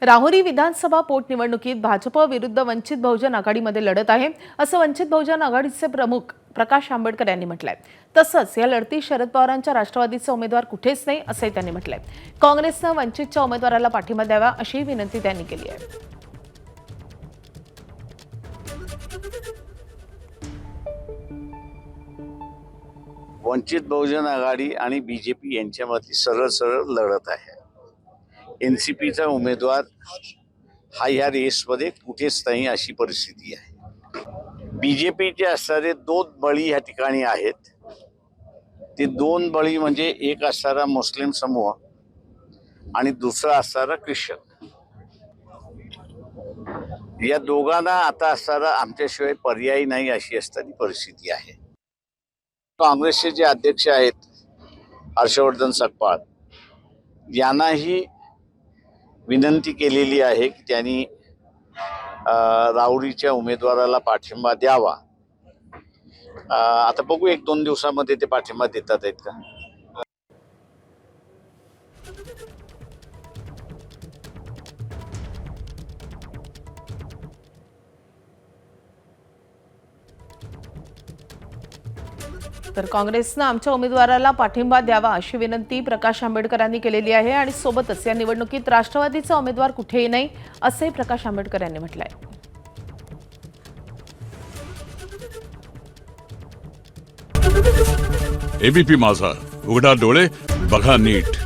राहुरी विधानसभा पोटनिवडणुकीत भाजप विरुद्ध वंचित बहुजन आघाडीमध्ये लढत आहे असं वंचित बहुजन आघाडीचे प्रमुख प्रकाश आंबेडकर यांनी म्हटलंय। तसंच या लढतीत शरद पवारांच्या राष्ट्रवादीचा उमेदवार कुठेच नाही असंही त्यांनी म्हटलंय। काँग्रेसनं वंचितच्या उमेदवाराला पाठिंबा द्यावा अशी विनंती त्यांनी केली आहे। वंचित बहुजन आघाडी आणि बीजेपी यांच्यामधली सरळ लढत आहे। एनसीपीचा उमेदवार हा या रेसमध्ये कुठेच नाही अशी परिस्थिती आहे। बीजेपीचे असणारे दोन बळी या ठिकाणी आहेत। ते दोन बळी म्हणजे एक असणारा मुस्लिम समूह आणि दुसरा असणारा ख्रिश्चन। या दोघांना आता असणारा आमच्याशिवाय पर्याय नाही अशी असणारी परिस्थिती आहे। काँग्रेसचे जे अध्यक्ष आहेत हर्षवर्धन सकपाळ यांनाही विनंती केलेली आहे की त्यांनी राहुरीच्या उमेदवाराला पाठिंबा द्यावा। आता बघू 1-2 दिवसामध्ये ते पाठिंबा देतात आहेत का। तर काँग्रेसनं आमच्या उमेदवाराला पाठिंबा द्यावा अशी विनंती प्रकाश आंबेडकरांनी केलेली आहे आणि सोबतच या निवडणुकीत राष्ट्रवादीचा उमेदवार कुठेही नाही असंही प्रकाश आंबेडकर यांनी म्हटलंय। एबीपी माझा, उघडा डोळे बघा नीट।